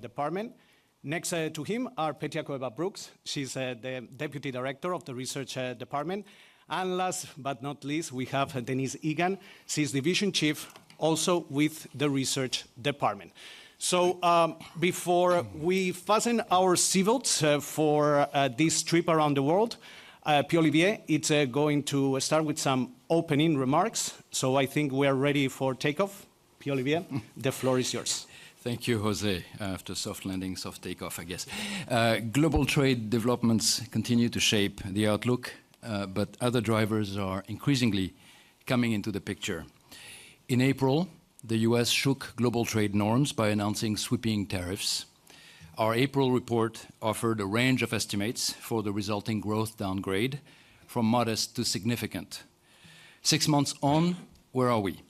department. Next to him are Petia Cueva-Brooks. She's the Deputy Director of the Research Department. And last but not least, we have Denise Egan. She's Division Chief, also with the Research Department. So before we fasten our seatbelts for this trip around the world, Pierre-Olivier, it's going to start with some opening remarks. So I think we are ready for takeoff. Pierre-Olivier, the floor is yours. Thank you, Jose. After soft landing, soft takeoff, I guess. Global trade developments continue to shape the outlook, but other drivers are increasingly coming into the picture. In April, the US shook global trade norms by announcing sweeping tariffs. Our April report offered a range of estimates for the resulting growth downgrade, from modest to significant. 6 months on, where are we?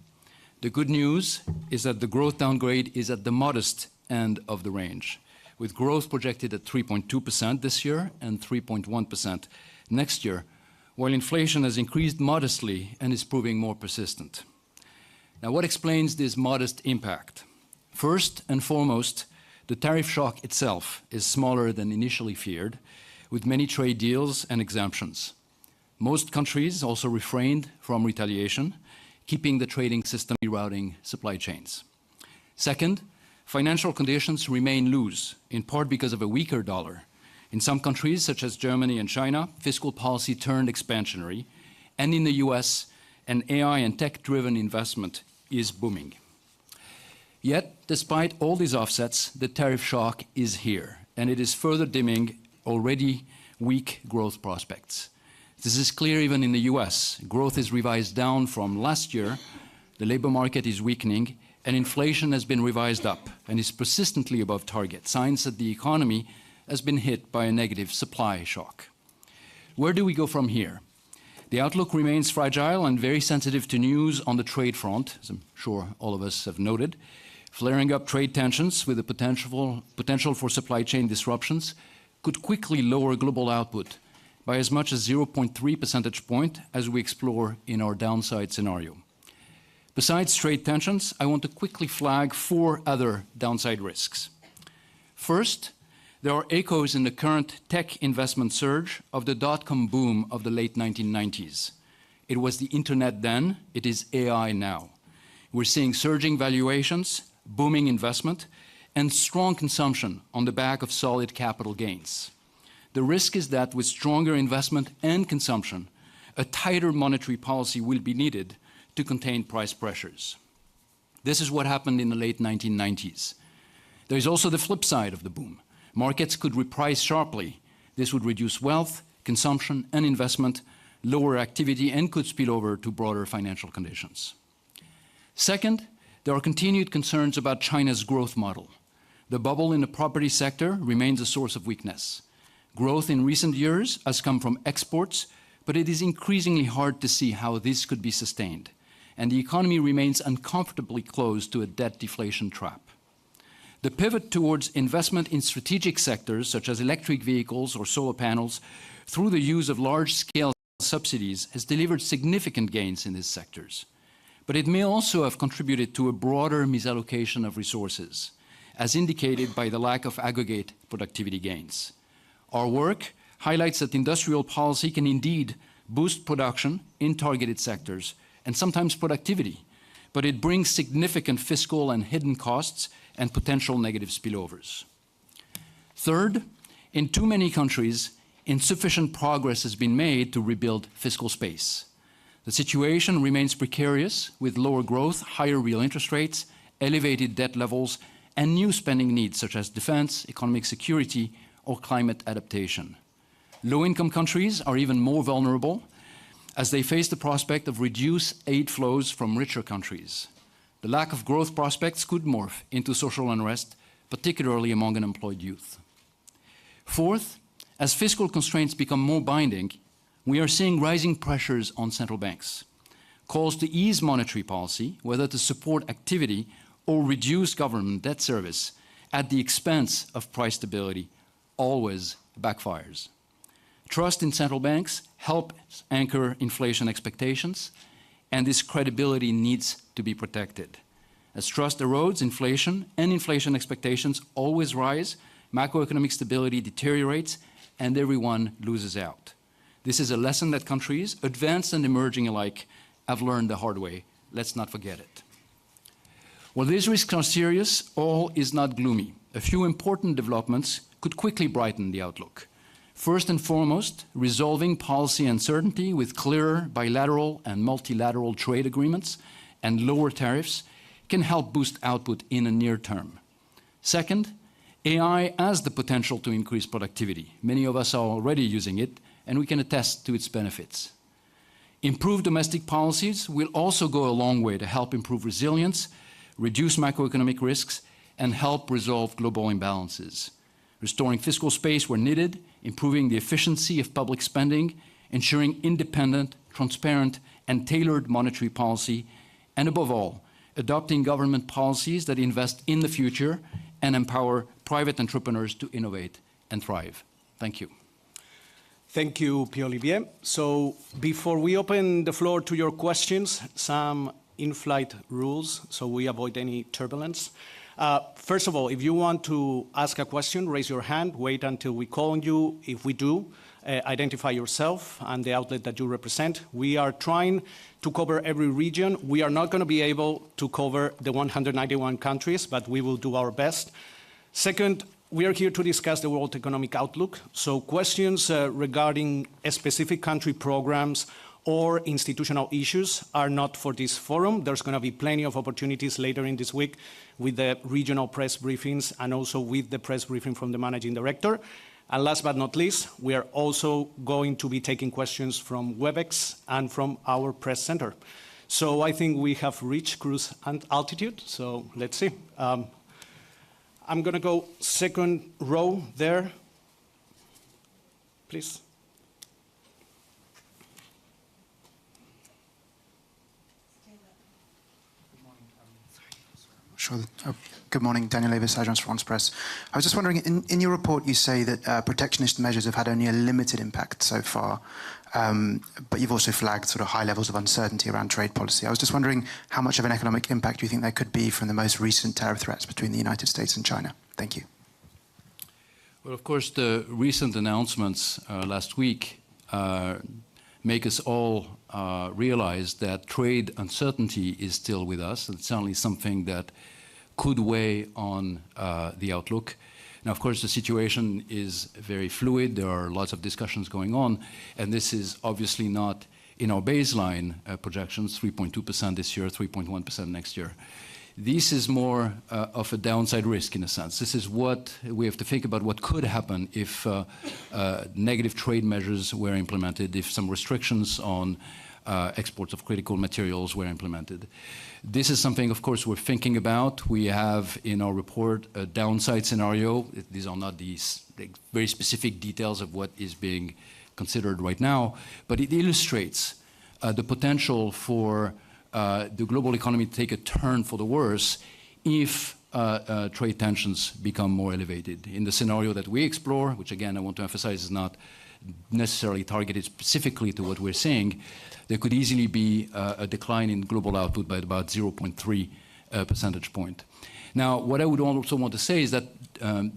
The good news is that the growth downgrade is at the modest end of the range, with growth projected at 3.2% this year and 3.1% next year, while inflation has increased modestly and is proving more persistent. Now, what explains this modest impact? First and foremost, the tariff shock itself is smaller than initially feared, with many trade deals and exemptions. Most countries also refrained from retaliation, keeping the trading system rerouting supply chains. Second, financial conditions remain loose, in part because of a weaker dollar. In some countries, such as Germany and China, fiscal policy turned expansionary, and in the US, an AI and tech-driven investment is booming. Yet, despite all these offsets, the tariff shock is here, and it is further dimming already weak growth prospects. This is clear even in the US. Growth is revised down from last year, the labor market is weakening, and inflation has been revised up and is persistently above target, signs that the economy has been hit by a negative supply shock. Where do we go from here? The outlook remains fragile and very sensitive to news on the trade front, as I'm sure all of us have noted. Flaring up trade tensions with the potential for supply chain disruptions could quickly lower global output by as much as 0.3 percentage point, as we explore in our downside scenario. Besides trade tensions, I want to quickly flag 4 other downside risks. First, there are echoes in the current tech investment surge of the dot-com boom of the late 1990s. It was the internet then, it is AI now. We're seeing surging valuations, booming investment, and strong consumption on the back of solid capital gains. The risk is that with stronger investment and consumption, a tighter monetary policy will be needed to contain price pressures. This is what happened in the late 1990s. There is also the flip side of the boom. Markets could reprice sharply. This would reduce wealth, consumption, and investment, lower activity, and could spill over to broader financial conditions. Second, there are continued concerns about China's growth model. The bubble in the property sector remains a source of weakness. Growth in recent years has come from exports, but it is increasingly hard to see how this could be sustained, and the economy remains uncomfortably close to a debt deflation trap. The pivot towards investment in strategic sectors, such as electric vehicles or solar panels, through the use of large-scale subsidies, has delivered significant gains in these sectors. But it may also have contributed to a broader misallocation of resources, as indicated by the lack of aggregate productivity gains. Our work highlights that industrial policy can indeed boost production in targeted sectors and sometimes productivity, but it brings significant fiscal and hidden costs and potential negative spillovers. Third, in too many countries, insufficient progress has been made to rebuild fiscal space. The situation remains precarious with lower growth, higher real interest rates, elevated debt levels, and new spending needs such as defense, economic security, or climate adaptation. Low-income countries are even more vulnerable as they face the prospect of reduced aid flows from richer countries. The lack of growth prospects could morph into social unrest, particularly among unemployed youth. Fourth, as fiscal constraints become more binding, we are seeing rising pressures on central banks. Calls to ease monetary policy, whether to support activity or reduce government debt service at the expense of price stability, always backfires. Trust in central banks helps anchor inflation expectations, and this credibility needs to be protected. As trust erodes, inflation and inflation expectations always rise, macroeconomic stability deteriorates, and everyone loses out. This is a lesson that countries, advanced and emerging alike, have learned the hard way. Let's not forget it. While these risks are serious, all is not gloomy. A few important developments could quickly brighten the outlook. First and foremost, resolving policy uncertainty with clearer bilateral and multilateral trade agreements and lower tariffs can help boost output in the near term. Second, AI has the potential to increase productivity. Many of us are already using it, and we can attest to its benefits. Improved domestic policies will also go a long way to help improve resilience, reduce macroeconomic risks, and help resolve global imbalances. Restoring fiscal space where needed, improving the efficiency of public spending, ensuring independent, transparent, and tailored monetary policy, and above all, adopting government policies that invest in the future and empower private entrepreneurs to innovate and thrive. Thank you. Thank you, Pierre-Olivier. So before we open the floor to your questions, some in-flight rules so we avoid any turbulence. First of all, if you want to ask a question, raise your hand, wait until we call on you. If we do, identify yourself and the outlet that you represent. We are trying to cover every region. We are not going to be able to cover the 191 countries, but we will do our best. Second, we are here to discuss the World Economic Outlook. So questions regarding specific country programs or institutional issues are not for this forum. There's going to be plenty of opportunities later in this week with the regional press briefings and also with the press briefing from the managing director. And last but not least, we are also going to be taking questions from WebEx and from our press center. So I think we have reached cruise altitude, so let's see. I'm going to go second row there. Please. Sure. Good morning, Daniel Avis, Agence France Presse. I was just wondering, in your report you say that protectionist measures have had only a limited impact so far, but you've also flagged sort of high levels of uncertainty around trade policy. I was just wondering how much of an economic impact do you think there could be from the most recent tariff threats between the United States and China? Thank you. Well, of course, the recent announcements last week make us all realize that trade uncertainty is still with us. It's certainly something that could weigh on the outlook. Now, of course, the situation is very fluid. There are lots of discussions going on, and this is obviously not in our baseline projections, 3.2% this year, 3.1% next year. This is more of a downside risk in a sense. This is what we have to think about what could happen if negative trade measures were implemented, if some restrictions on exports of critical materials were implemented. This is something, of course, we're thinking about. We have in our report a downside scenario. These are not these very specific details of what is being considered right now, but it illustrates the potential for the global economy to take a turn for the worse if trade tensions become more elevated. In the scenario that we explore, which again I want to emphasize is not necessarily targeted specifically to what we're seeing, there could easily be a decline in global output by about 0.3 percentage point. Now, what I would also want to say is that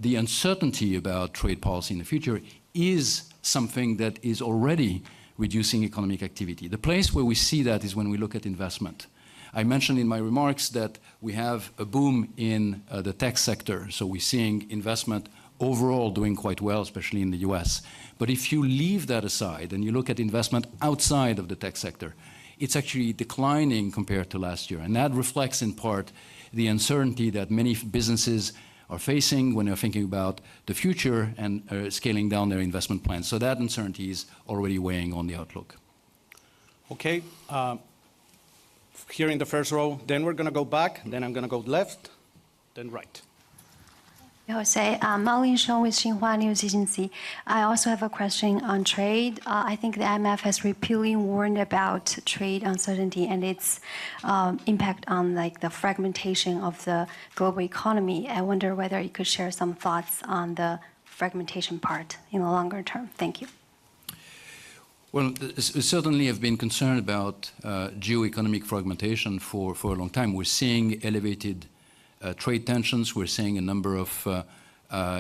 the uncertainty about trade policy in the future is something that is already reducing economic activity. The place where we see that is when we look at investment. I mentioned in my remarks that we have a boom in the tech sector, so we're seeing investment overall doing quite well, especially in the US. But if you leave that aside and you look at investment outside of the tech sector, it's actually declining compared to last year. And that reflects in part the uncertainty that many businesses are facing when they're thinking about the future and scaling down their investment plans. So that uncertainty is already weighing on the outlook. Okay. Here in the first row, then we're going to go back, then I'm going to go left, then right. Jose, Marlene Shong with Xinhua News Agency. I also have a question on trade. I think the IMF has repeatedly warned about trade uncertainty and its impact on the fragmentation of the global economy. I wonder whether you could share some thoughts on the fragmentation part in the longer term. Thank you. Well, certainly have been concerned about geo-economic fragmentation for a long time. We're seeing elevated trade tensions. We're seeing a number of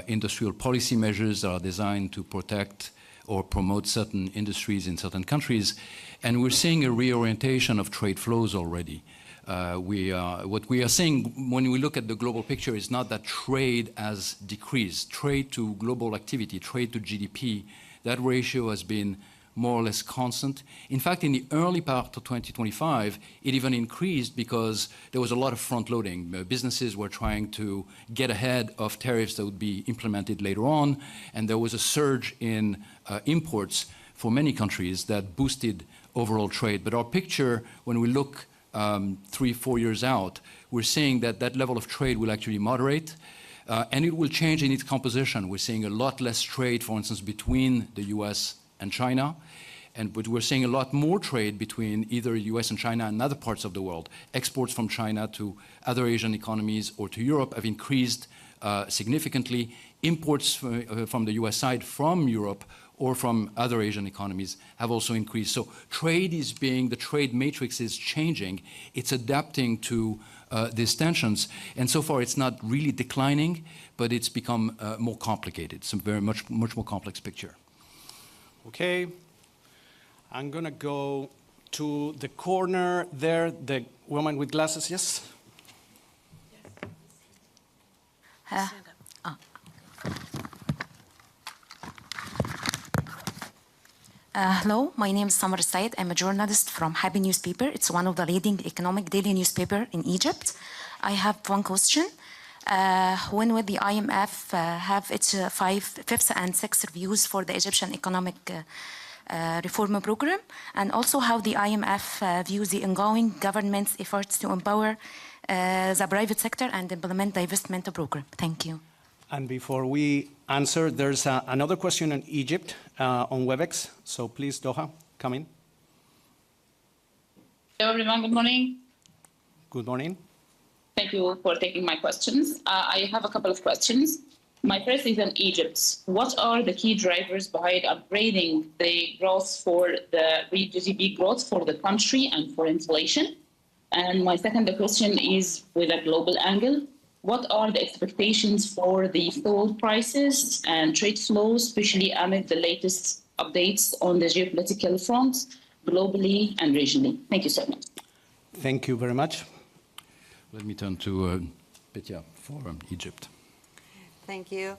industrial policy measures that are designed to protect or promote certain industries in certain countries. And we're seeing a reorientation of trade flows already. What we are seeing when we look at the global picture is not that trade has decreased. Trade to global activity, trade to GDP, that ratio has been more or less constant. In fact, in the early part of 2025, it even increased because there was a lot of front-loading. Businesses were trying to get ahead of tariffs that would be implemented later on, and there was a surge in imports for many countries that boosted overall trade. But our picture, when we look 3-4 years out, we're seeing that that level of trade will actually moderate, and it will change in its composition. We're seeing a lot less trade, for instance, between the US and China, but we're seeing a lot more trade between either US and China and other parts of the world. Exports from China to other Asian economies or to Europe have increased significantly. Imports from the US side from Europe or from other Asian economies have also increased. So the trade matrix is changing. It's adapting to these tensions. And so far it's not really declining, but it's become more complicated. It's a very much more complex picture. Okay, I'm gonna go to the corner there, the woman with glasses, yes? Hello, my name is Samar Said. I'm a journalist from Happy Newspaper. It's one of the leading economic daily newspaper in Egypt. I have one question. When will the IMF have its fifth and sixth reviews for the Egyptian economic reform program? And also how the IMF views the ongoing government's efforts to empower the private sector and implement the divestment program? Thank you. And before we answer, there's another question on Egypt on WebEx. So please, Doha, come in. Hello, everyone. Good morning. Good morning. Thank you for taking my questions. I have a couple of questions. My first is on Egypt. What are the key drivers behind upgrading the growth for the GDP growth for the country and for inflation? And my second question is with a global angle. What are the expectations for the fuel prices and trade flows, especially amid the latest updates on the geopolitical front, globally and regionally? Thank you so much. Thank you very much. Let me turn to Petya for Egypt. Thank you.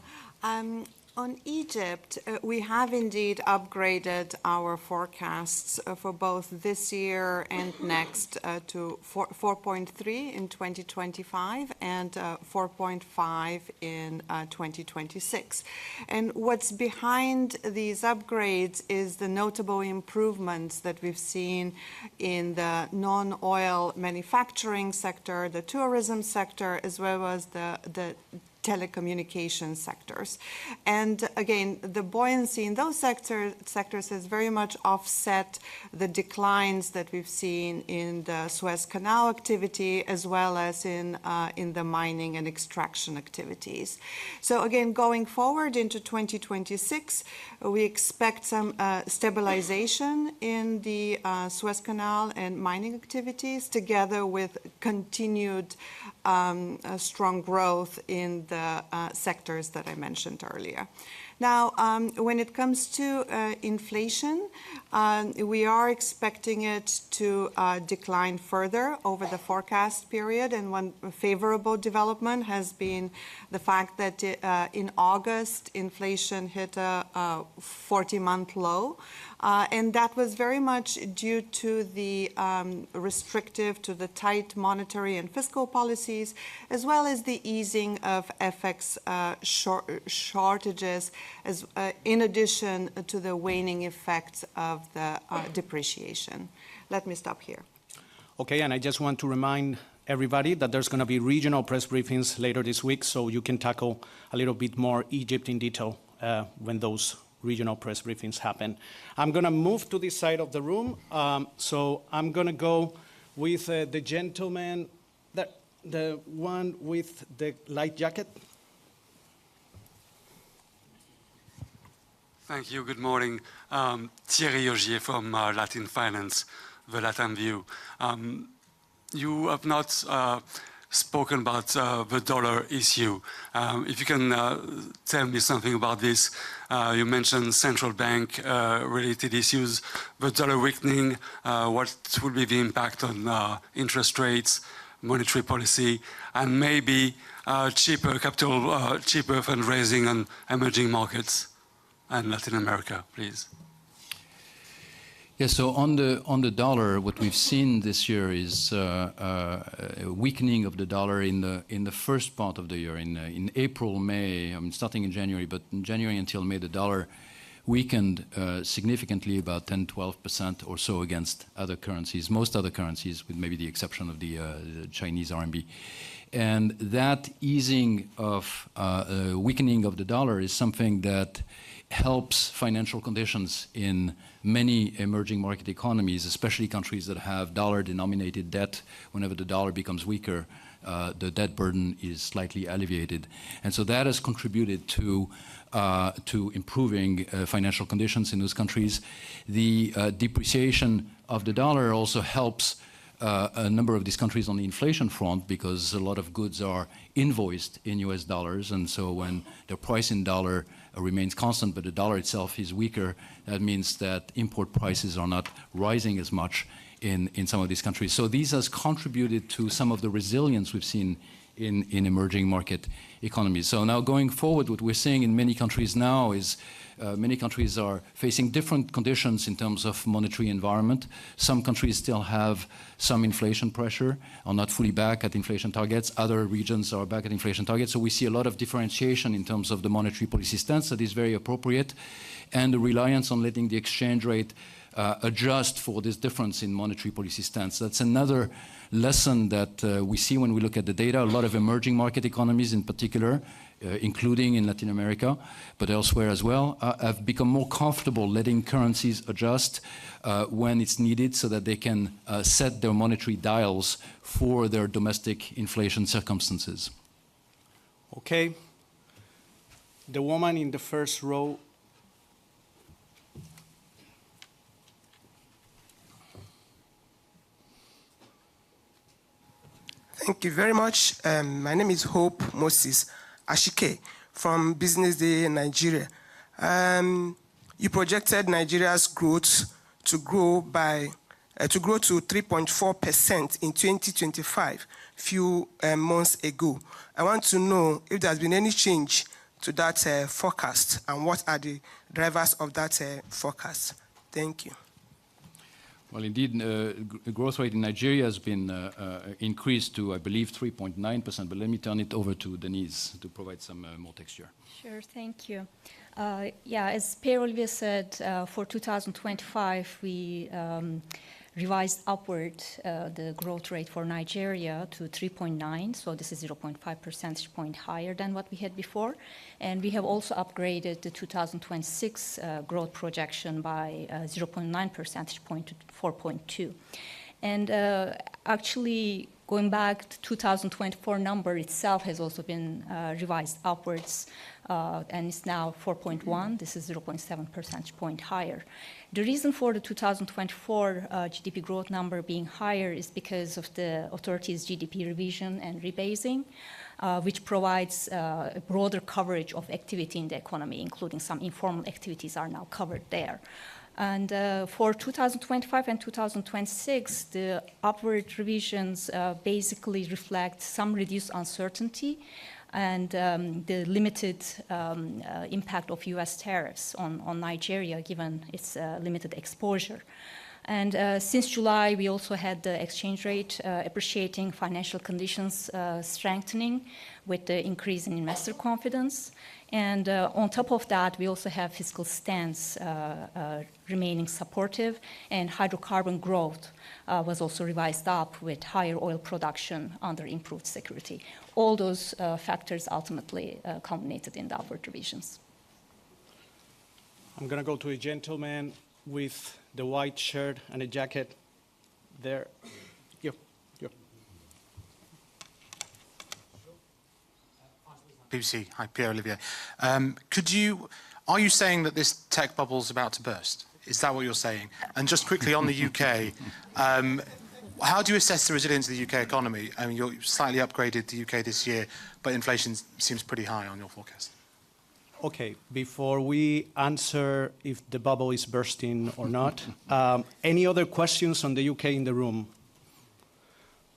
On Egypt, we have indeed upgraded our forecasts for both this year and next to 4.3 in 2025 and 4.5 in 2026. And what's behind these upgrades is the notable improvements that we've seen in the non-oil manufacturing sector, the tourism sector, as well as the telecommunication sectors. And again, the buoyancy in those sectors has very much offset the declines that we've seen in the Suez Canal activity, as well as in the mining and extraction activities. So again, going forward into 2026, we expect some stabilization in the Suez Canal and mining activities, together with continued strong growth in the sectors that I mentioned earlier. Now, when it comes to inflation, we are expecting it to decline further over the forecast period. And one favorable development has been the fact that in August, inflation hit a 40-month low. And that was very much due to the to the tight monetary and fiscal policies, as well as the easing of FX shortages, in addition to the waning effects of the depreciation. Let me stop here. Okay, and I just want to remind everybody that there's going to be regional press briefings later this week, so you can tackle a little bit more Egypt in detail when those regional press briefings happen. I'm going to move to this side of the room. So I'm going to go with the gentleman, the one with the light jacket. Thank you. Good morning. Thierry Augier from Latin Finance, the Latin View. You have not spoken about the dollar issue. If you can tell me something about this. You mentioned central bank related issues, the dollar weakening, what will be the impact on interest rates, monetary policy, and maybe cheaper capital, cheaper fundraising on emerging markets and Latin America, please. Yeah, so on the dollar, what we've seen this year is a weakening of the dollar in the first part of the year. In April, May, I mean starting in January, but in January until May, the dollar weakened significantly, about 10-12% or so against other currencies, most other currencies, with maybe the exception of the Chinese RMB. And that easing of weakening of the dollar is something that helps financial conditions in many emerging market economies, especially countries that have dollar-denominated debt. Whenever the dollar becomes weaker, the debt burden is slightly alleviated. And so that has contributed to improving financial conditions in those countries. The depreciation of the dollar also helps a number of these countries on the inflation front, because a lot of goods are invoiced in US dollars, and so when the price in dollar remains constant but the dollar itself is weaker, that means that import prices are not rising as much in some of these countries. So these has contributed to some of the resilience we've seen in emerging market economies. So now going forward, what we're seeing in many countries now is many countries are facing different conditions in terms of monetary environment. Some countries still have some inflation pressure, are not fully back at inflation targets. Other regions are back at inflation targets. So we see a lot of differentiation in terms of the monetary policy stance that is very appropriate, and the reliance on letting the exchange rate adjust for this difference in monetary policy stance. That's another lesson that we see when we look at the data. A lot of emerging market economies in particular, including in Latin America, but elsewhere as well, have become more comfortable letting currencies adjust when it's needed, so that they can set their monetary dials for their domestic inflation circumstances. Okay. The woman in the first row. Thank you very much. My name is Hope Moses Ashike from Business Day Nigeria. You projected Nigeria's growth to grow to 3.4% in 2025, few months ago. I want to know if there's been any change to that forecast, and what are the drivers of that forecast. Thank you. Well, indeed, the growth rate in Nigeria has been increased to, I believe, 3.9%. But let me turn it over to Denise to provide some more texture. Sure, thank you. Yeah, as Pierre-Olivier said, for 2025, we revised upward the growth rate for Nigeria to 3.9, so this is 0.5 percentage point higher than what we had before. And we have also upgraded the 2026 growth projection by 0.9 percentage point to 4.2. And actually, going back to 2024 number itself has also been revised upwards, and it's now 4.1. This is 0.7 percentage point higher. The reason for the 2024 GDP growth number being higher is because of the authorities' GDP revision and rebasing, which provides a broader coverage of activity in the economy, including some informal activities are now covered there. And for 2025 and 2026, the upward revisions basically reflect some reduced uncertainty and the limited impact of US tariffs on Nigeria, given its limited exposure. And since July, we also had the exchange rate appreciating, financial conditions strengthening with the increase in investor confidence. And on top of that, we also have fiscal stance remaining supportive, and hydrocarbon growth was also revised up with higher oil production under improved security. All those factors ultimately culminated in the upward revisions. I'm going to go to a gentleman with the white shirt and a jacket there. BBC. Hi, Pierre-Olivier. Could you Are you saying that this tech bubble is about to burst? Is that what you're saying? And just quickly on the UK, how do you assess the resilience of the UK economy? I mean, you slightly upgraded the UK this year, but inflation seems pretty high on your forecast. Okay, before we answer if the bubble is bursting or not, any other questions on the UK in the room?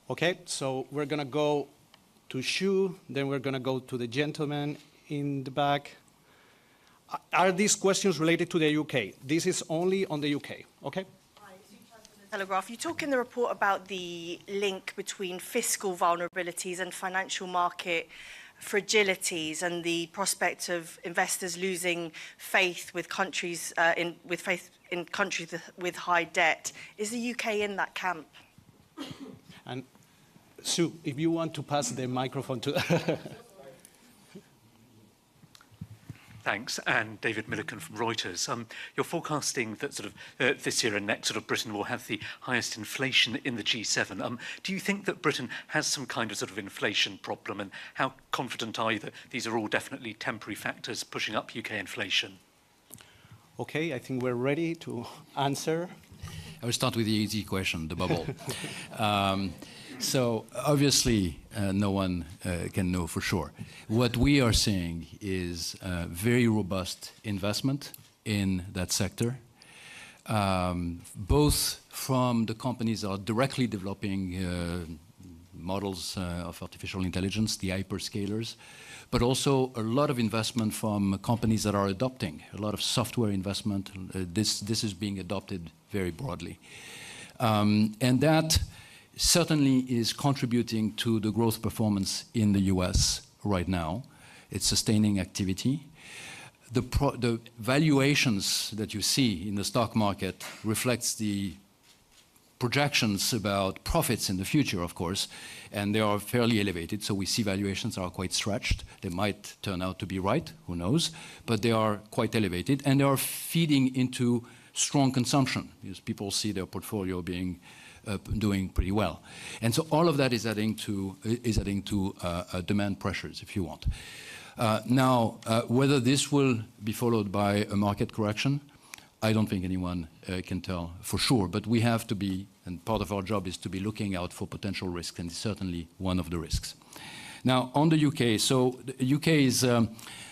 Okay, so we're going to go to Shu, then we're going to go to the gentleman in the back. Are these questions related to the UK? This is only on the UK, okay? Telegraph. You talk in the report about the link between fiscal vulnerabilities and financial market fragilities and the prospect of investors losing faith with countries in countries with high debt. Is the UK in that camp? And Sue, if you want to pass the microphone to Thanks. And David Milliken from Reuters. You're forecasting that sort of this year and next sort of Britain will have the highest inflation in the G7. Do you think that Britain has some kind of sort of inflation problem, and how confident are you that these are all definitely temporary factors pushing up UK inflation? Okay, I think we're ready to answer. I will start with the easy question, the bubble. So obviously, no one can know for sure. What we are seeing is very robust investment in that sector, both from the companies that are directly developing models of artificial intelligence, the hyperscalers, but also a lot of investment from companies that are adopting, a lot of software investment. This is being adopted very broadly. And that certainly is contributing to the growth performance in the US right now. It's sustaining activity. The valuations that you see in the stock market reflects the projections about profits in the future, of course, and they are fairly elevated, so we see valuations are quite stretched. They might turn out to be right, who knows, but they are quite elevated, and they are feeding into strong consumption, because people see their portfolio being doing pretty well. And so all of that is adding to demand pressures, if you want. Now, whether this will be followed by a market correction, I don't think anyone can tell for sure, but we have to be, and part of our job is to be looking out for potential risks, and it's certainly one of the risks. Now, on the UK, so the UK is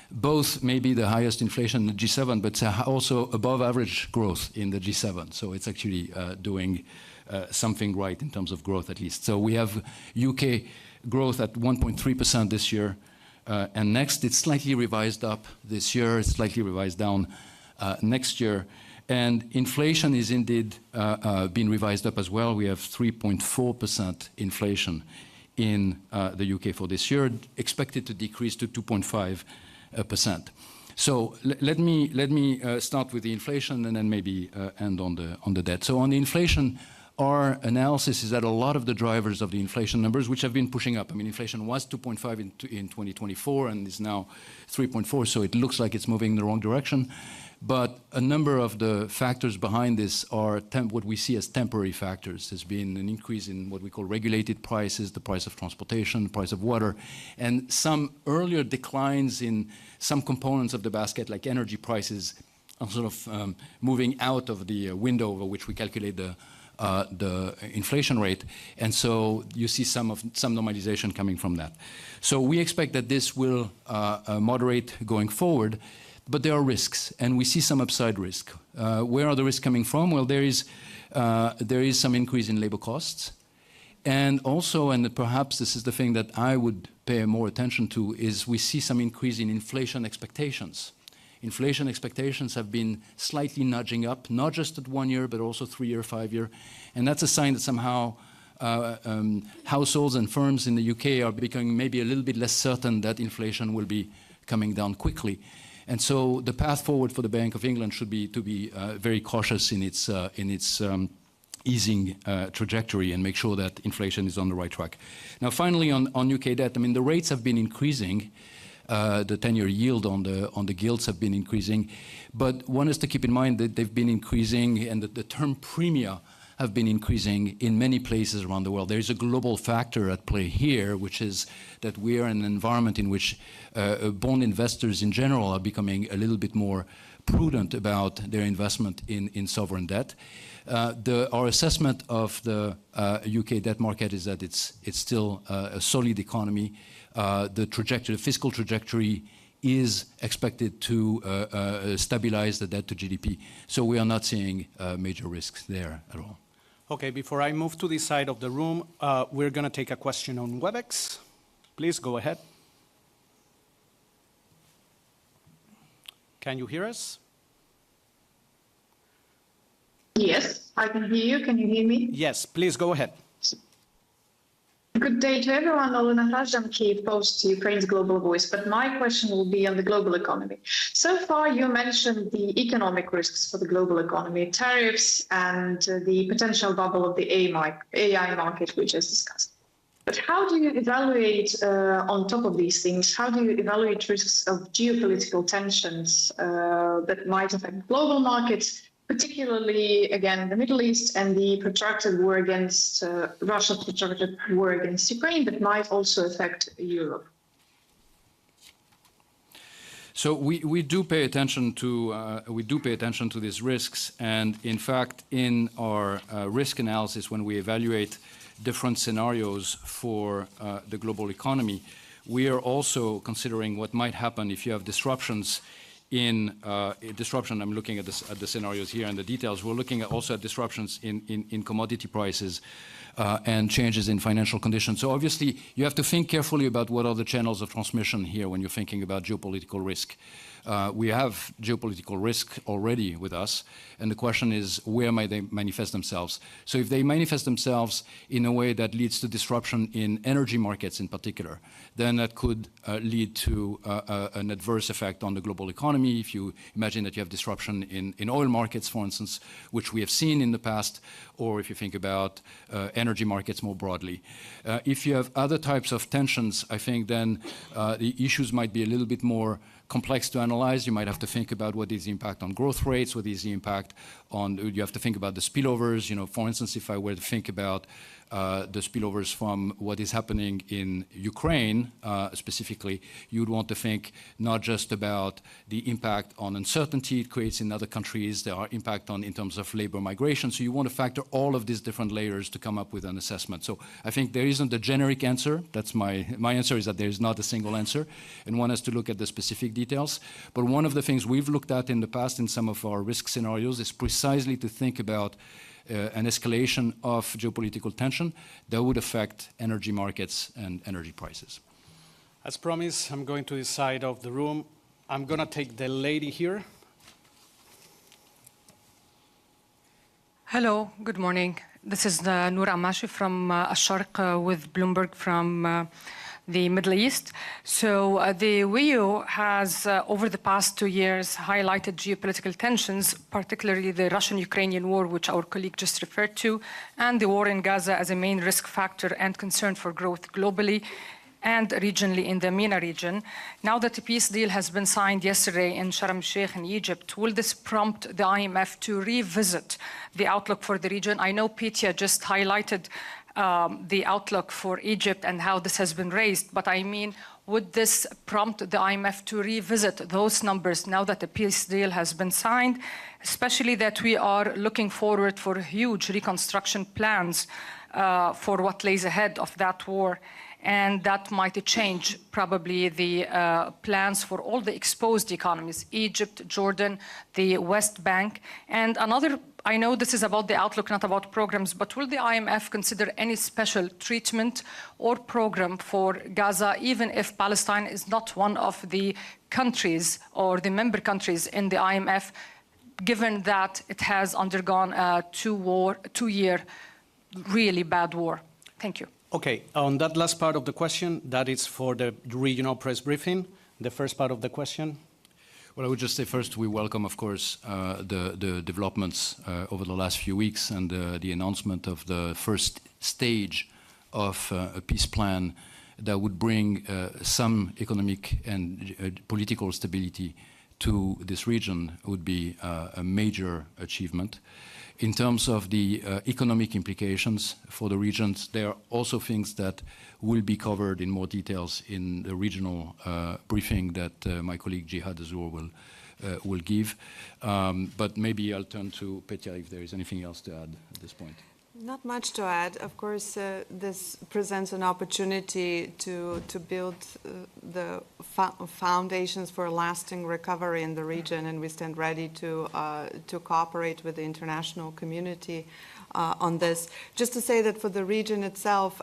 both maybe the highest inflation in the G7, but also above average growth in the G7. So it's actually doing something right in terms of growth, at least. So we have UK growth at 1.3% this year, and next it's slightly revised up this year, it's slightly revised down next year. And inflation is indeed being revised up as well. We have 3.4% inflation in the UK for this year, expected to decrease to 2.5%. So let me start with the inflation and then maybe end on the debt. So on the inflation, our analysis is that a lot of the drivers of the inflation numbers, which have been pushing up, I mean, inflation was 2.5 in 2024 and is now 3.4, so it looks like it's moving in the wrong direction. But a number of the factors behind this are what we see as temporary factors. There's been an increase in what we call regulated prices, the price of transportation, the price of water, and some earlier declines in some components of the basket, like energy prices, are sort of moving out of the window over which we calculate the inflation rate, and so you see some normalization coming from that. So we expect that this will moderate going forward, but there are risks, and we see some upside risk. Where are the risks coming from? Well, there is some increase in labor costs, and also, and perhaps this is the thing that I would pay more attention to, is we see some increase in inflation expectations. Inflation expectations have been slightly nudging up, not just at 1 year, but also 3 year, 5 year. And that's a sign that somehow households and firms in the UK are becoming maybe a little bit less certain that inflation will be coming down quickly. And so the path forward for the Bank of England should be to be very cautious in its easing trajectory and make sure that inflation is on the right track. Now, finally, on UK debt, I mean, the rates have been increasing. The 10-year yield on the gilts have been increasing, but one is to keep in mind that they've been increasing, and the term premia have been increasing in many places around the world. There is a global factor at play here, which is that we are in an environment in which bond investors in general are becoming a little bit more prudent about their investment in sovereign debt. Our assessment of the UK debt market is that it's still a solid economy. The fiscal trajectory is expected to stabilize the debt to GDP. So we are not seeing major risks there at all. Okay, before I move to this side of the room, we're going to take a question on WebEx. Please go ahead. Can you hear us? Yes, I can hear you. Can you hear me? Yes, please go ahead. Good day to everyone. Olena Kiev Post, Ukraine's Global Voice. But my question will be on the global economy. So far, you mentioned the economic risks for the global economy, tariffs, and the potential bubble of the AI market, which is discussed. But how do you evaluate, on top of these things, how do you evaluate risks of geopolitical tensions that might affect global markets, particularly, again, the Middle East and the protracted war against Russia's protracted war against Ukraine that might also affect Europe? So we do pay attention to these risks, and in fact, in our risk analysis, when we evaluate different scenarios for the global economy, we are also considering what might happen if you have disruptions I'm looking at the scenarios here and the details. We're looking at also at disruptions in commodity prices and changes in financial conditions. So obviously, you have to think carefully about what are the channels of transmission here when you're thinking about geopolitical risk. We have geopolitical risk already with us, and the question is, where might they manifest themselves? So if they manifest themselves in a way that leads to disruption in energy markets in particular, then that could lead to an adverse effect on the global economy. If you imagine that you have disruption in oil markets, for instance, which we have seen in the past, or if you think about energy markets more broadly. If you have other types of tensions, I think then the issues might be a little bit more complex to analyze. You might have to think about what is the impact on growth rates, what is the impact on, you have to think about the spillovers. You know, for instance, if I were to think about the spillovers from what is happening in Ukraine specifically, you'd want to think not just about the impact on uncertainty it creates in other countries, there are impact on in terms of labor migration. So you want to factor all of these different layers to come up with an assessment. So I think there isn't a generic answer. That's my answer is that there is not a single answer, and one has to look at the specific details. But one of the things we've looked at in the past in some of our risk scenarios is precisely to think about an escalation of geopolitical tension that would affect energy markets and energy prices. As promised, I'm going to this side of the room. I'm going to take the lady here. Hello, good morning. This is Noor Amashi from Al-Sharq with Bloomberg from the Middle East. So the WEU has, over the past 2 years, highlighted geopolitical tensions, particularly the Russian-Ukrainian war, which our colleague just referred to, and the war in Gaza as a main risk factor and concern for growth globally and regionally in the MENA region. Now that the peace deal has been signed yesterday in Sharm el-Sheikh in Egypt, will this prompt the IMF to revisit the outlook for the region? I know Petya just highlighted the outlook for Egypt and how this has been raised, but I mean, would this prompt the IMF to revisit those numbers now that the peace deal has been signed, especially that we are looking forward for huge reconstruction plans for what lays ahead of that war, and that might change probably the plans for all the exposed economies, Egypt, Jordan, the West Bank. And another, I know this is about the outlook, not about programs, but will the IMF consider any special treatment or program for Gaza, even if Palestine is not one of the countries or the member countries in the IMF, given that it has undergone a 2-year really bad war? Thank you. Okay, on that last part of the question, that is for the regional press briefing. The first part of the question. Well, I would just say first, we welcome, of course, the developments over the last few weeks and the announcement of the first stage of a peace plan that would bring some economic and political stability to this region would be a major achievement. In terms of the economic implications for the regions, there are also things that will be covered in more details in the regional briefing that my colleague Jihad Azur will give. But maybe I'll turn to Petya if there is anything else to add at this point. Not much to add. Of course, this presents an opportunity to build the foundations for a lasting recovery in the region, and we stand ready to cooperate with the international community on this. Just to say that for the region itself,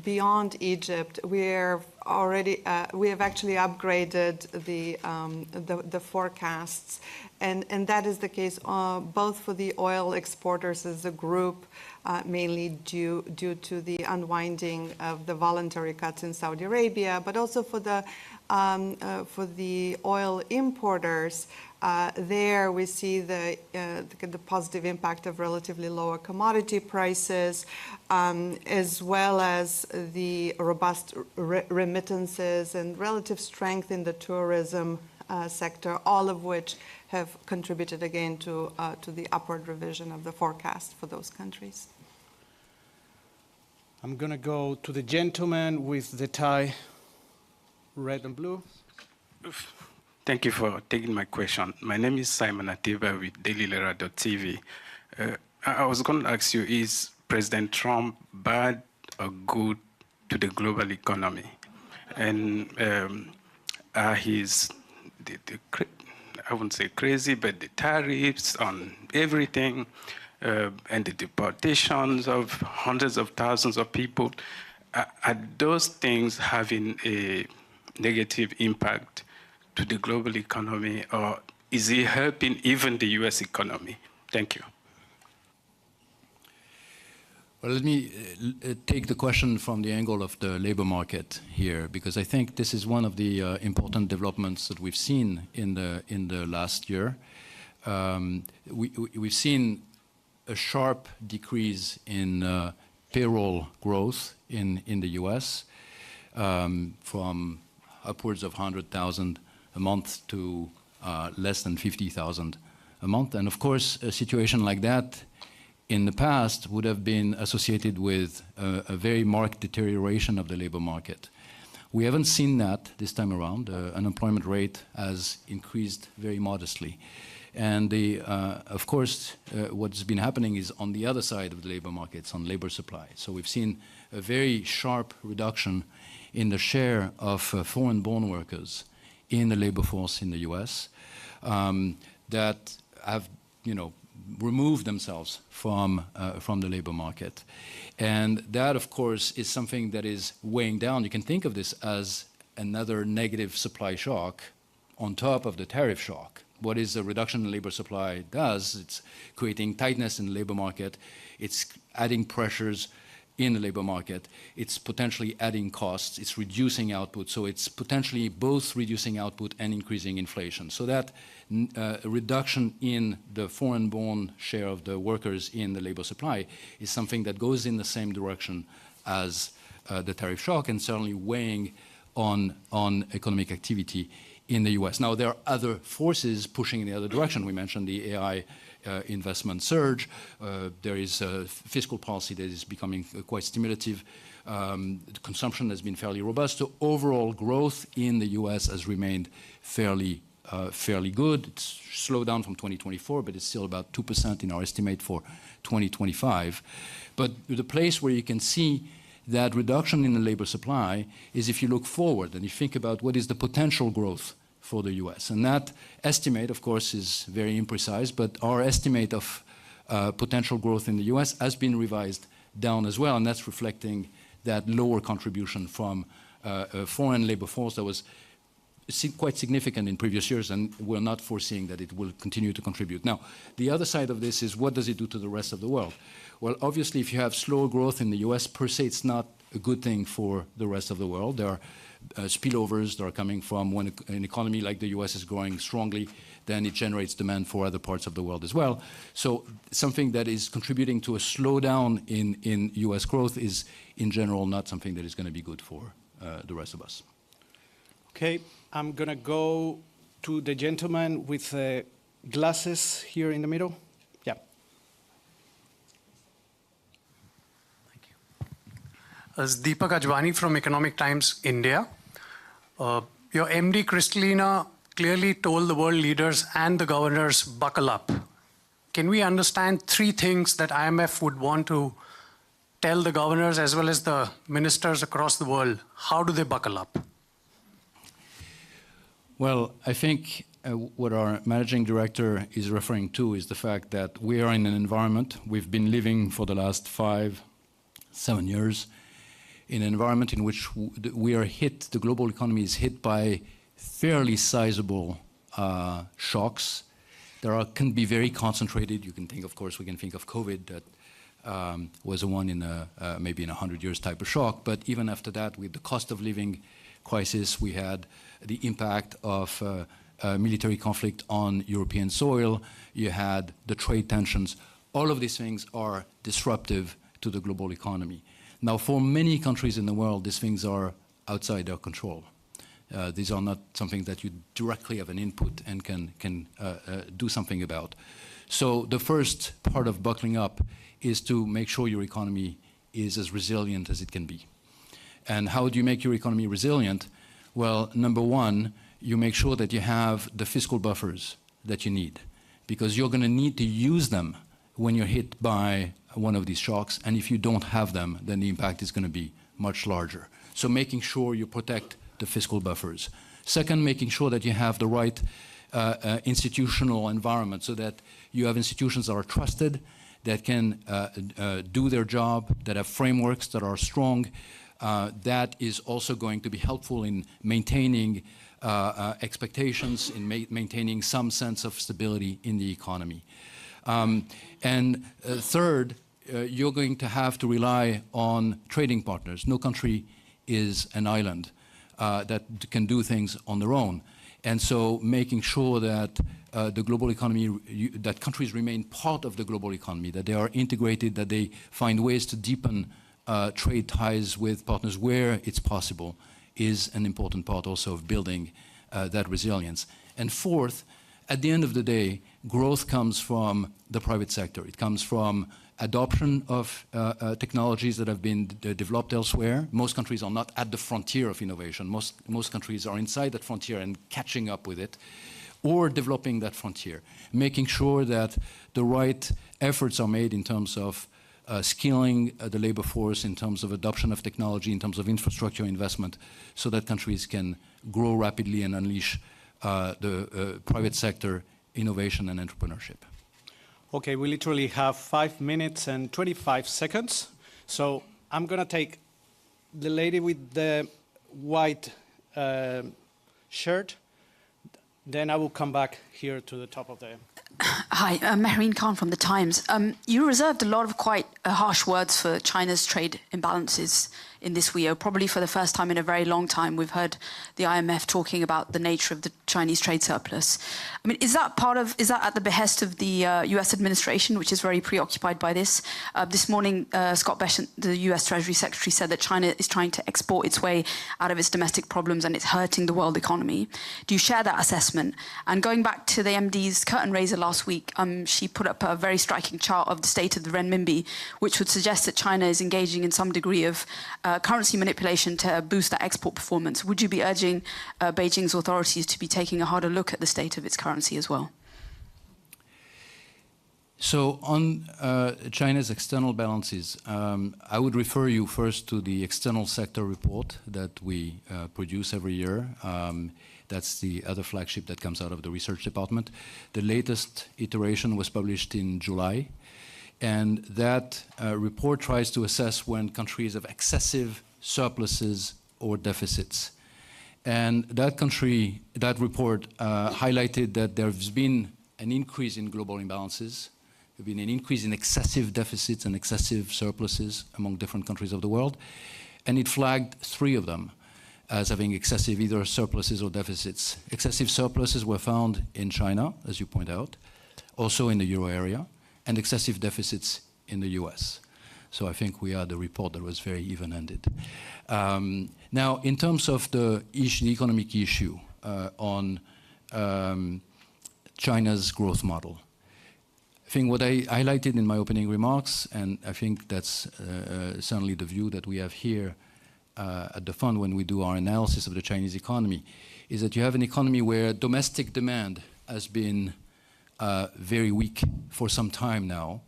beyond Egypt, we have actually upgraded the forecasts, and that is the case both for the oil exporters as a group, mainly due to the unwinding of the voluntary cuts in Saudi Arabia, but also for the oil importers. There we see the positive impact of relatively lower commodity prices, as well as the robust remittances and relative strength in the tourism sector, all of which have contributed again to the upward revision of the forecast for those countries. I'm going to go to the gentleman with the tie, red and blue. Thank you for taking my question. My name is Simon Atiba with DailyLera.tv. I was going to ask you, is President Trump bad or good to the global economy? And I wouldn't say crazy, but the tariffs on everything, and the deportations of hundreds of thousands of people, are those things having a negative impact to the global economy, or is it helping even the US economy? Thank you. Well, let me take the question from the angle of the labor market here, because I think this is one of the important developments that we've seen in the last year. We've seen a sharp decrease in payroll growth in the US, from upwards of 100,000 a month to less than 50,000 a month. And of course, a situation like that in the past would have been associated with a very marked deterioration of the labor market. We haven't seen that this time around. The unemployment rate has increased very modestly. And of course, what's been happening is on the other side of the labor markets, on labor supply. So we've seen a very sharp reduction in the share of foreign-born workers in the labor force in the US that have, removed themselves from the labor market. And that, of course, is something that is weighing down. You can think of this as another negative supply shock on top of the tariff shock. What is a reduction in labor supply does, it's creating tightness in the labor market, it's adding pressures in the labor market, it's potentially adding costs, it's reducing output, so it's potentially both reducing output and increasing inflation. So that reduction in the foreign-born share of the workers in the labor supply is something that goes in the same direction as the tariff shock, and certainly weighing on economic activity in the US. Now, there are other forces pushing in the other direction. We mentioned the AI investment surge. There is a fiscal policy that is becoming quite stimulative. The consumption has been fairly robust. So overall growth in the US has remained fairly good. It's slowed down from 2024, but it's still about 2% in our estimate for 2025. But the place where you can see that reduction in the labor supply is if you look forward and you think about what is the potential growth for the US. And that estimate, of course, is very imprecise, but our estimate of potential growth in the US has been revised down as well, and that's reflecting that lower contribution from a foreign labor force that was quite significant in previous years, and we're not foreseeing that it will continue to contribute. Now, the other side of this is, what does it do to the rest of the world? Well, obviously, if you have slower growth in the US, per se, it's not a good thing for the rest of the world. There are spillovers that are coming from when an economy like the US is growing strongly, then it generates demand for other parts of the world as well. So something that is contributing to a slowdown in US growth is, in general, not something that is going to be good for the rest of us. Okay, I'm going to go to the gentleman with glasses here in the middle. Yeah. As Deepak Ajwani from Economic Times, India. Your MD, Kristalina, clearly told the world leaders and the governors, buckle up. Can we understand three things that IMF would want to tell the governors as well as the ministers across the world? How do they buckle up? Well, I think what our managing director is referring to is the fact that we are in an environment, we've been living for the last 5-7 years, in an environment in which we are hit, the global economy is hit by fairly sizable shocks. Can be very concentrated. You can think, of course, we can think of COVID that was a one in maybe in 100 years type of shock. But even after that, with the cost of living crisis, we had the impact of military conflict on European soil. You had the trade tensions. All of these things are disruptive to the global economy. Now, for many countries in the world, these things are outside their control. These are not something that you directly have an input and can do something about. So the first part of buckling up is to make sure your economy is as resilient as it can be. And how do you make your economy resilient? Well, number one, you make sure that you have the fiscal buffers that you need, because you're going to need to use them when you're hit by one of these shocks. And if you don't have them, then the impact is going to be much larger. So making sure you protect the fiscal buffers. Second, making sure that you have the right institutional environment so that you have institutions that are trusted, that can do their job, that have frameworks that are strong. That is also going to be helpful in maintaining expectations, in maintaining some sense of stability in the economy. And third, you're going to have to rely on trading partners. No country is an island that can do things on their own. And so making sure that the global economy, that countries remain part of the global economy, that they are integrated, that they find ways to deepen trade ties with partners where it's possible, is an important part also of building that resilience. And fourth, at the end of the day, growth comes from the private sector. It comes from adoption of technologies that have been developed elsewhere. Most countries are not at the frontier of innovation. Most countries are inside that frontier and catching up with it, or developing that frontier, making sure that the right efforts are made in terms of skilling the labor force, in terms of adoption of technology, in terms of infrastructure investment, so that countries can grow rapidly and unleash the private sector innovation and entrepreneurship. Okay, we literally have 5 minutes and 25 seconds. So I'm going to take the lady with the white shirt. Then I will come back here to the top of the... Hi, Mehreen Khan from The Times. You reserved a lot of quite harsh words for China's trade imbalances in this WEO. Probably for the first time in a very long time, we've heard the IMF talking about the nature of the Chinese trade surplus. I mean, is that at the behest of the US administration, which is very preoccupied by this? This morning, Scott Bessent, the US Treasury Secretary, said that China is trying to export its way out of its domestic problems and it's hurting the world economy. Do you share that assessment? And going back to the MD's curtain raiser last week, she put up a very striking chart of the state of the renminbi, which would suggest that China is engaging in some degree of currency manipulation to boost that export performance. Would you be urging Beijing's authorities to be taking a harder look at the state of its currency as well? So on China's external balances, I would refer you first to the external sector report that we produce every year. That's the other flagship that comes out of the research department. The latest iteration was published in July. And that report tries to assess when countries have excessive surpluses or deficits. And that report highlighted that there's been an increase in global imbalances. There's been an increase in excessive deficits and excessive surpluses among different countries of the world. And it flagged 3 of them as having excessive either surpluses or deficits. Excessive surpluses were found in China, as you point out, also in the euro area, and excessive deficits in the US. So I think we had a report that was very even-handed. Now, in terms of the economic issue on China's growth model. I think what I highlighted in my opening remarks, and I think that's certainly the view that we have here at the fund when we do our analysis of the Chinese economy, is that you have an economy where domestic demand has been very weak for some time now,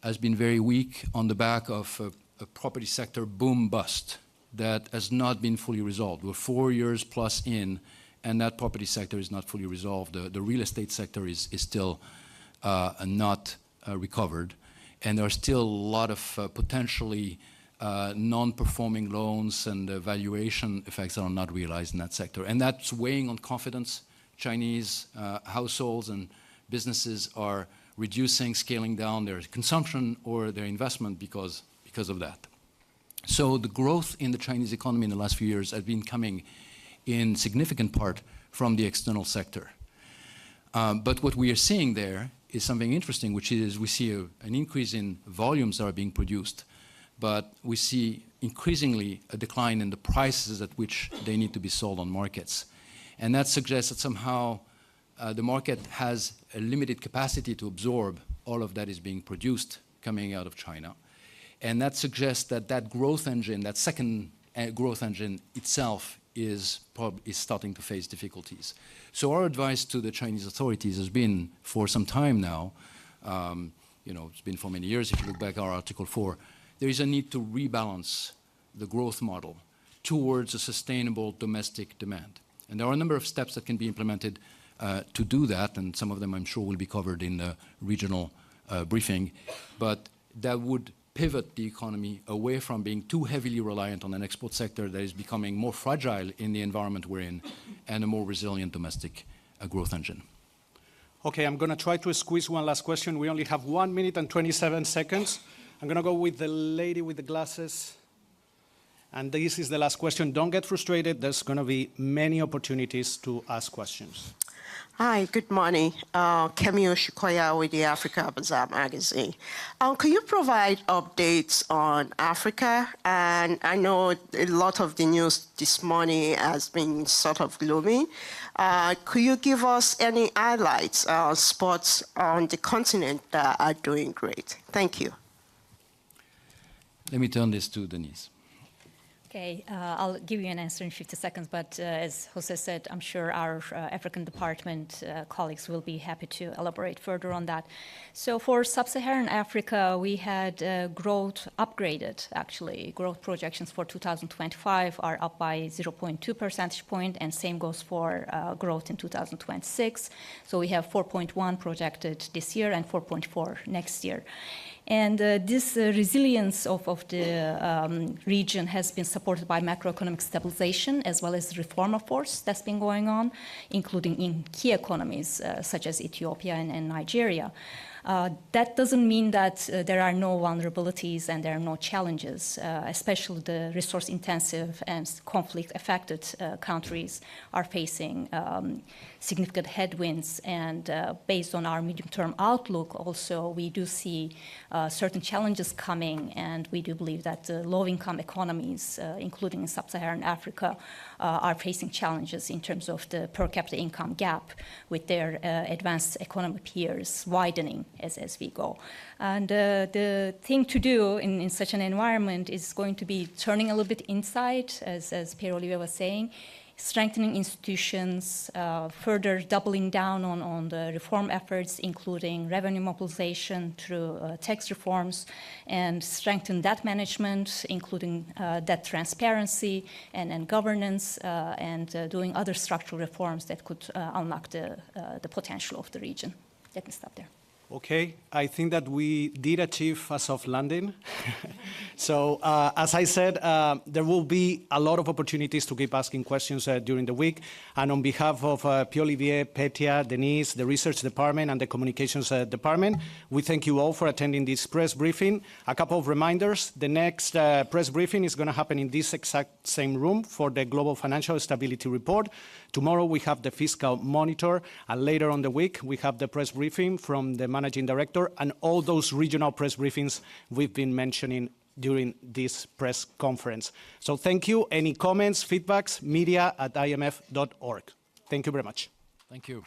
has been very weak on the back of a property sector boom bust that has not been fully resolved. We're 4 years plus in, and that property sector is not fully resolved. The real estate sector is still not recovered, and there are still a lot of potentially non-performing loans and valuation effects that are not realized in that sector. And that's weighing on confidence. Chinese households and businesses are reducing, scaling down their consumption or their investment because of that. So the growth in the Chinese economy in the last few years has been coming in significant part from the external sector. But what we are seeing there is something interesting, which is we see an increase in volumes that are being produced, but we see increasingly a decline in the prices at which they need to be sold on markets. And that suggests that somehow the market has a limited capacity to absorb all of that is being produced coming out of China. And that suggests that that growth engine, that second growth engine itself is starting to face difficulties. So our advice to the Chinese authorities has been for some time now, it's been for many years, if you look back at our Article 4, there is a need to rebalance the growth model towards a sustainable domestic demand. And there are a number of steps that can be implemented to do that, and some of them I'm sure will be covered in the regional briefing, but that would pivot the economy away from being too heavily reliant on an export sector that is becoming more fragile in the environment we're in, and a more resilient domestic growth engine. Okay, I'm going to try to squeeze one last question. We only have 1 minute and 27 seconds. I'm going to go with the lady with the glasses. And this is the last question. Don't get frustrated. There's going to be many opportunities to ask questions. Hi, good morning. Kemi Oshikoya with the Africa Bazaar magazine. Could you provide updates on Africa? And I know a lot of the news this morning has been sort of gloomy. Could you give us any highlights, spots on the continent that are doing great? Thank you. Let me turn this to Denise. Okay, I'll give you an answer in 50 seconds, but as Jose said, I'm sure our African department colleagues will be happy to elaborate further on that. So for sub-Saharan Africa, we had growth upgraded, actually. Growth projections for 2025 are up by 0.2 percentage point, and same goes for growth in 2026. So we have 4.1 projected this year and 4.4 next year. And this resilience of the region has been supported by macroeconomic stabilization as well as reform efforts that's been going on, including in key economies such as Ethiopia and Nigeria. That doesn't mean that there are no vulnerabilities and there are no challenges, especially the resource-intensive and conflict-affected countries are facing significant headwinds. And based on our medium-term outlook, also, we do see certain challenges coming, and we do believe that the low-income economies, including in sub-Saharan Africa, are facing challenges in terms of the per capita income gap with their advanced economy peers widening as we go. And the thing to do in such an environment is going to be turning a little bit inside, as Pierre-Olivier was saying, strengthening institutions, further doubling down on the reform efforts, including revenue mobilization through tax reforms, and strengthen debt management, including debt transparency and governance, and doing other structural reforms that could unlock the potential of the region. Let me stop there. Okay, I think that we did achieve a soft landing. So, as I said, there will be a lot of opportunities to keep asking questions during the week. And on behalf of Pierre-Olivier, Petia, Denise, the Research Department, and the Communications Department, we thank you all for attending this press briefing. A couple of reminders. The next press briefing is going to happen in this exact same room for the Global Financial Stability Report. Tomorrow we have the Fiscal Monitor, and later on the week we have the press briefing from the Managing Director and all those regional press briefings we've been mentioning during this press conference. So thank you. Any comments, feedbacks, media@imf.org. Thank you very much. Thank you.